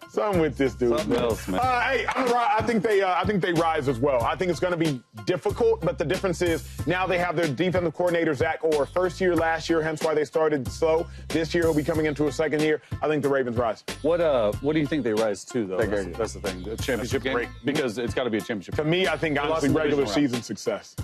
Something with this dude. Something else, man. Hey, I think they rise as well. I think it's going to be difficult, but the difference is now they have their defensive coordinator, Zach Orr. First year last year, hence why they started slow. This year, he'll be coming into a second year. I think the Ravens rise. What do you think they rise to, though? That's the thing. The championship game? Because it's got to be a championship game. To me, I think, honestly, regular season success.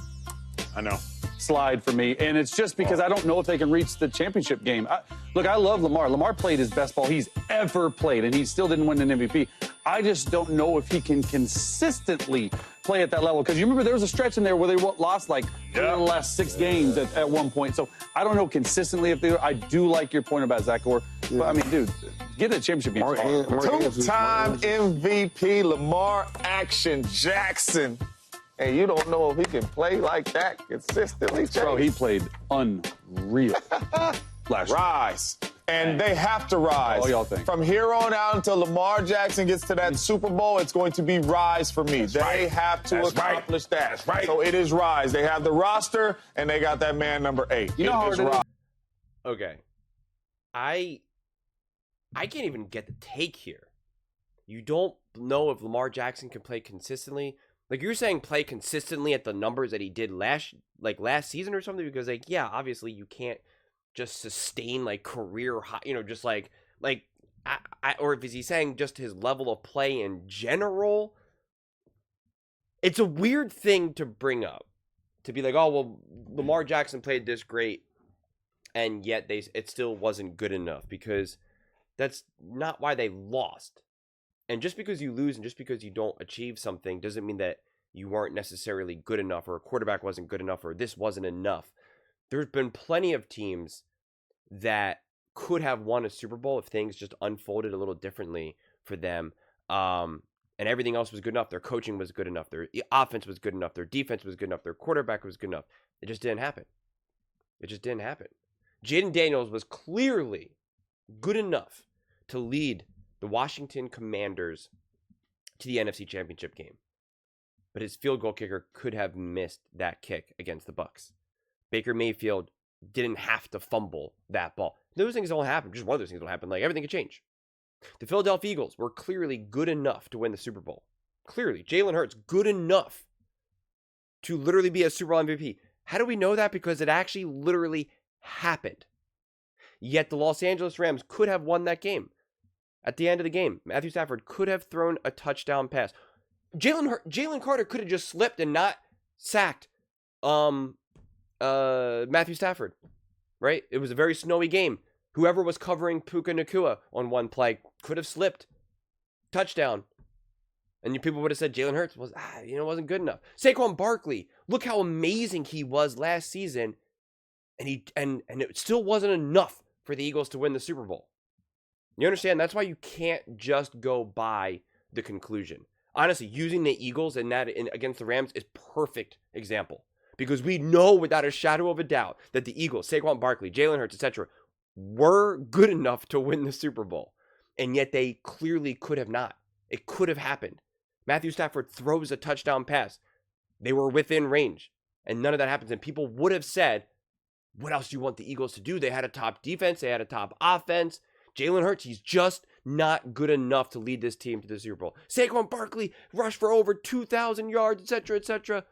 I know. Slide for me, and it's just because I don't know if they can reach the championship game. Look, I love Lamar. Lamar played his best ball he's ever played, and he still didn't win an MVP. I just don't know if he can consistently play at that level, because you remember there was a stretch in there where they lost like the last 6 games at one point. So I don't know consistently if they. I do like your point about Zach Orr, but I mean, dude, get a championship game. Two-time MVP Lamar Action Jackson. And you don't know if he can play like that consistently, Jay. Bro, he played unreal last year. Rise. And they have to rise. What y'all think? From here on out until Lamar Jackson gets to that Super Bowl, it's going to be rise for me. They have to accomplish that. That's right. So it is rise. They have the roster, and they got that man number 8. You know how it is. Okay. I can't even get the take here. You don't know if Lamar Jackson can play consistently. Like, you're saying play consistently at the numbers that he did last season or something? Because, like, yeah, obviously you can't just sustain, like, career high, just or if he's saying just his level of play in general. It's a weird thing to bring up. To be like, oh, well, Lamar Jackson played this great, and yet it still wasn't good enough, because that's not why they lost. And just because you lose and just because you don't achieve something doesn't mean that you weren't necessarily good enough, or a quarterback wasn't good enough, or this wasn't enough. There's been plenty of teams that could have won a Super Bowl if things just unfolded a little differently for them. And everything else was good enough. Their coaching was good enough. Their offense was good enough. Their defense was good enough. Their quarterback was good enough. It just didn't happen. It just didn't happen. Jaden Daniels was clearly good enough to lead the Washington Commanders to the NFC Championship game. But his field goal kicker could have missed that kick against the Bucs. Baker Mayfield didn't have to fumble that ball. Those things don't happen. Just one of those things will happen. Like, everything could change. The Philadelphia Eagles were clearly good enough to win the Super Bowl. Clearly. Jalen Hurts, good enough to literally be a Super Bowl MVP. How do we know that? Because it actually literally happened. Yet the Los Angeles Rams could have won that game. At the end of the game, Matthew Stafford could have thrown a touchdown pass. Jalen Carter could have just slipped and not sacked Matthew Stafford, right? It was a very snowy game. Whoever was covering Puka Nacua on one play could have slipped. Touchdown. And people would have said Jalen Hurts wasn't good enough. Saquon Barkley, look how amazing he was last season, and it still wasn't enough for the Eagles to win the Super Bowl. You understand? That's why you can't just go by the conclusion. Honestly, using the Eagles against the Rams is perfect example. Because we know without a shadow of a doubt that the Eagles, Saquon Barkley, Jalen Hurts, etc., were good enough to win the Super Bowl. And yet they clearly could have not. It could have happened. Matthew Stafford throws a touchdown pass. They were within range. And none of that happens. And people would have said, what else do you want the Eagles to do? They had a top defense. They had a top offense. Jalen Hurts, he's just not good enough to lead this team to the Super Bowl. Saquon Barkley rushed for over 2,000 yards, etc., etc.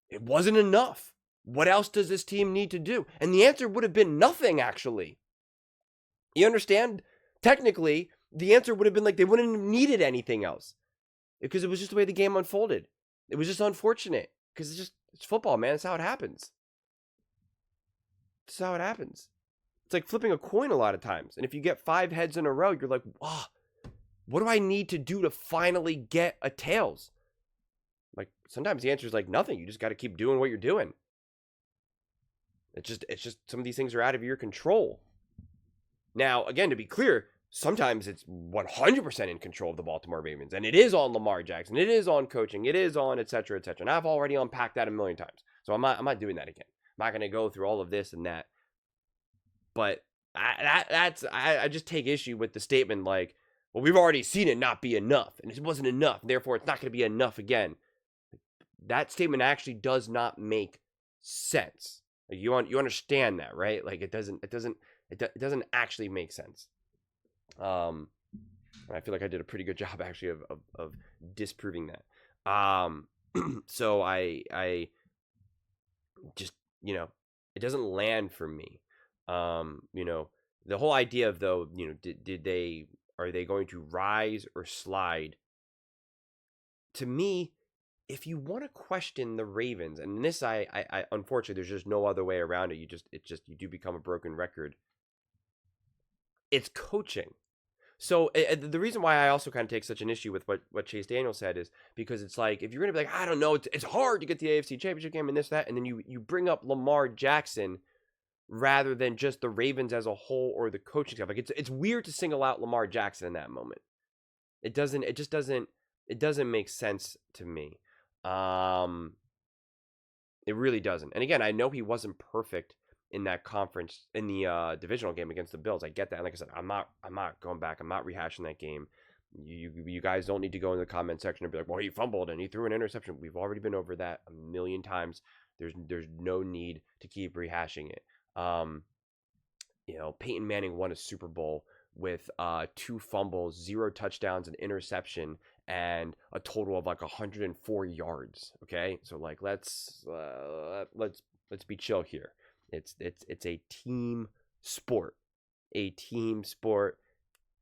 It wasn't enough. What else does this team need to do? And the answer would have been nothing, actually. You understand? Technically, the answer would have been like they wouldn't have needed anything else. Because it was just the way the game unfolded. It was just unfortunate. Because it's football, man. It's how it happens. It's how it happens. It's like flipping a coin a lot of times. And if you get 5 heads in a row, you're like, wow, what do I need to do to finally get a tails? Like, sometimes the answer is like nothing. You just got to keep doing what you're doing. It's just some of these things are out of your control. Now, again, to be clear, sometimes it's 100% in control of the Baltimore Ravens. And it is on Lamar Jackson. It is on coaching. It is on et cetera, et cetera. And I've already unpacked that a million times. So I'm not doing that again. I'm not going to go through all of this and that. But I just take issue with the statement like, well, we've already seen it not be enough. And it wasn't enough. Therefore, it's not going to be enough again. That statement actually does not make sense. Like, you understand that, right? Like, it doesn't It doesn't actually make sense. And I feel like I did a pretty good job actually of disproving that. So I just, it doesn't land for me. The whole idea of, though, are they going to rise or slide? To me, if you want to question the Ravens, and this, I unfortunately, there's just no other way around it. You do become a broken record. It's coaching. So the reason why I also kind of take such an issue with what Chase Daniel said is because it's like, if you're going to be like, I don't know, it's hard to get the AFC Championship game and this, that, and then you bring up Lamar Jackson rather than just the Ravens as a whole or the coaching staff. Like, it's weird to single out Lamar Jackson in that moment. It doesn't make sense to me. It really doesn't. And again, I know he wasn't perfect in that conference, in the divisional game against the Bills. I get that. And like I said, I'm not going back. I'm not rehashing that game. You guys don't need to go in the comment section and be like, well, he fumbled and he threw an interception. We've already been over that a million times. There's no need to keep rehashing it. Peyton Manning won a Super Bowl with 2 fumbles, 0 touchdowns, an interception, and a total of like 104 yards. Okay, so like let's be chill here. It's a team sport,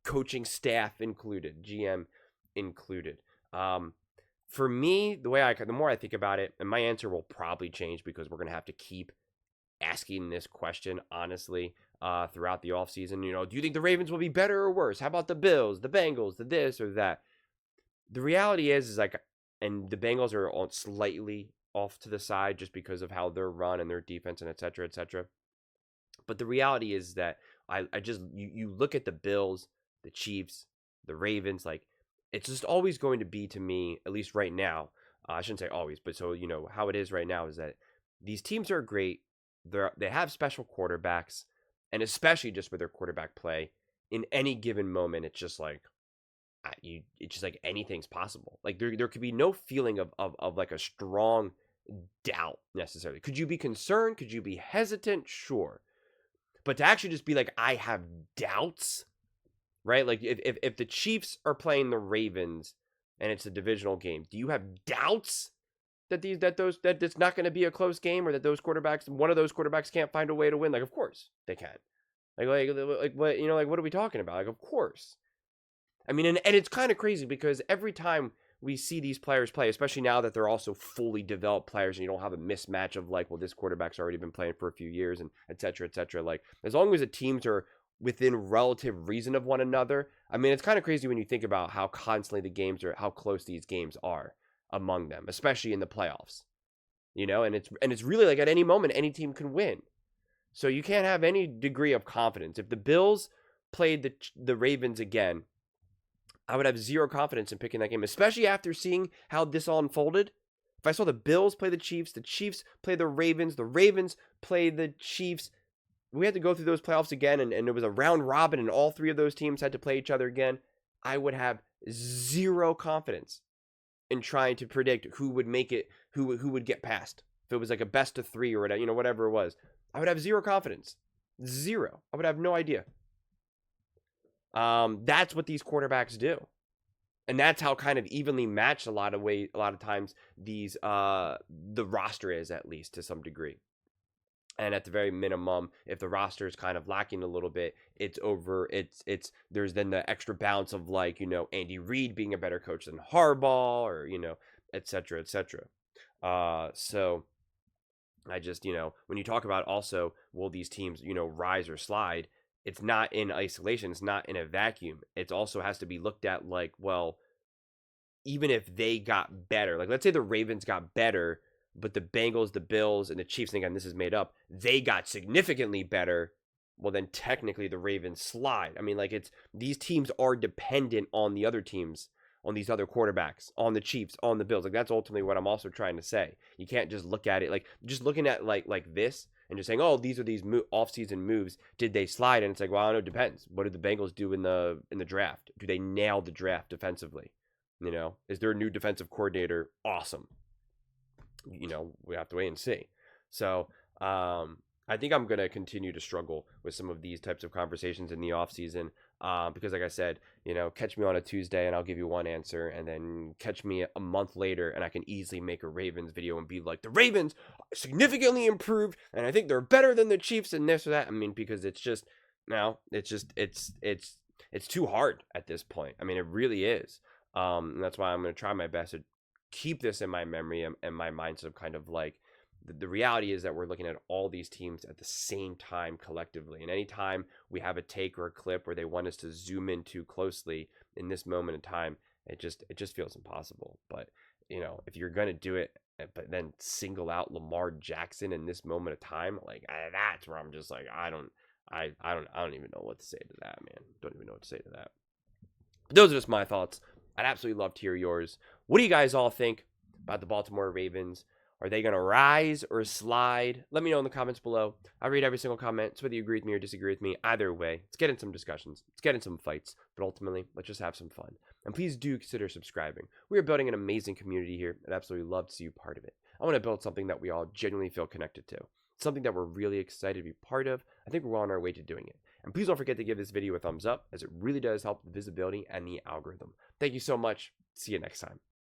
coaching staff included, GM included. For me, the more I think about it, and my answer will probably change because we're gonna have to keep asking this question honestly throughout the offseason. Do you think the Ravens will be better or worse? How about the Bills, the Bengals, the this or that? The reality is like, and the Bengals are on slightly off to the side just because of how they're run and their defense and et cetera, et cetera. But the reality is that I just, you look at the Bills, the Chiefs, the Ravens, like, it's just always going to be, to me, at least right now, I shouldn't say always, but so how it is right now is that these teams are great. They have special quarterbacks, and especially just with their quarterback play, in any given moment, it's just like, it's just like anything's possible. Like there could be no feeling of like a strong doubt necessarily. Could you be concerned? Could you be hesitant? Sure. But to actually just be like, I have doubts, right? Like if the Chiefs are playing the Ravens and it's a divisional game, do you have doubts that it's not going to be a close game, or that one of those quarterbacks can't find a way to win? Like, of course they can. Like what, what are we talking about? Like, of course. I mean, and it's kind of crazy because every time we see these players play, especially now that they're also fully developed players and you don't have a mismatch of like, well, this quarterback's already been playing for a few years and et cetera, et cetera. Like, as long as the teams are within relative reason of one another, I mean, it's kind of crazy when you think about how constantly how close these games are among them, especially in the playoffs, and it's really like at any moment, any team can win. So you can't have any degree of confidence. If the Bills played the Ravens again, I would have zero confidence in picking that game, especially after seeing how this all unfolded. If I saw the Bills play the Chiefs play the Ravens play the Chiefs, we had to go through those playoffs again, and it was a round robin, and all 3 of those teams had to play each other again, I would have zero confidence in trying to predict who would make it, who would get past. If it was like a best of 3 or whatever, whatever it was, I would have zero confidence. Zero. I would have no idea. That's what these quarterbacks do. And that's how kind of evenly matched a lot of times these the roster is, at least to some degree. And at the very minimum, if the roster is kind of lacking a little bit, there's then the extra bounce of like, Andy Reid being a better coach than Harbaugh, or, et cetera, et cetera. So I just, when you talk about also, will these teams, rise or slide, it's not in isolation. It's not in a vacuum. It also has to be looked at like, well, even if they got better, like let's say the Ravens got better, but the Bengals, the Bills, and the Chiefs, and again, this is made up, they got significantly better, well, then technically the Ravens slide. I mean, like, these teams are dependent on the other teams, on these other quarterbacks, on the Chiefs, on the Bills. Like, that's ultimately what I'm also trying to say. You can't just look at it like, just looking at like this and just saying, oh, these are these off-season moves. Did they slide? And it's like, well, I don't know. It depends. What did the Bengals do in the draft? Do they nail the draft defensively? Is there a new defensive coordinator? Awesome. We have to wait and see. So, I think I'm going to continue to struggle with some of these types of conversations in the offseason because, like I said, catch me on a Tuesday and I'll give you one answer, and then catch me a month later and I can easily make a Ravens video and be like, the Ravens significantly improved and I think they're better than the Chiefs and this or that. I mean, because it's just, it's too hard at this point. I mean, it really is. And that's why I'm going to try my best to keep this in my memory and my mindset of kind of like, the reality is that we're looking at all these teams at the same time collectively. And anytime we have a take or a clip where they want us to zoom in too closely in this moment in time, it just feels impossible. But, if you're going to do it, but then single out Lamar Jackson in this moment of time, like that's where I'm just like, I don't even know what to say to that, man. Don't even know what to say to that. But those are just my thoughts. I'd absolutely love to hear yours. What do you guys all think about the Baltimore Ravens? Are they going to rise or slide? Let me know in the comments below. I read every single comment, so whether you agree with me or disagree with me, either way, let's get in some discussions. Let's get in some fights. But ultimately, let's just have some fun. And please do consider subscribing. We are building an amazing community here. I'd absolutely love to see you part of it. I want to build something that we all genuinely feel connected to. Something that we're really excited to be part of. I think we're on our way to doing it. And please don't forget to give this video a thumbs up, as it really does help the visibility and the algorithm. Thank you so much. See you next time.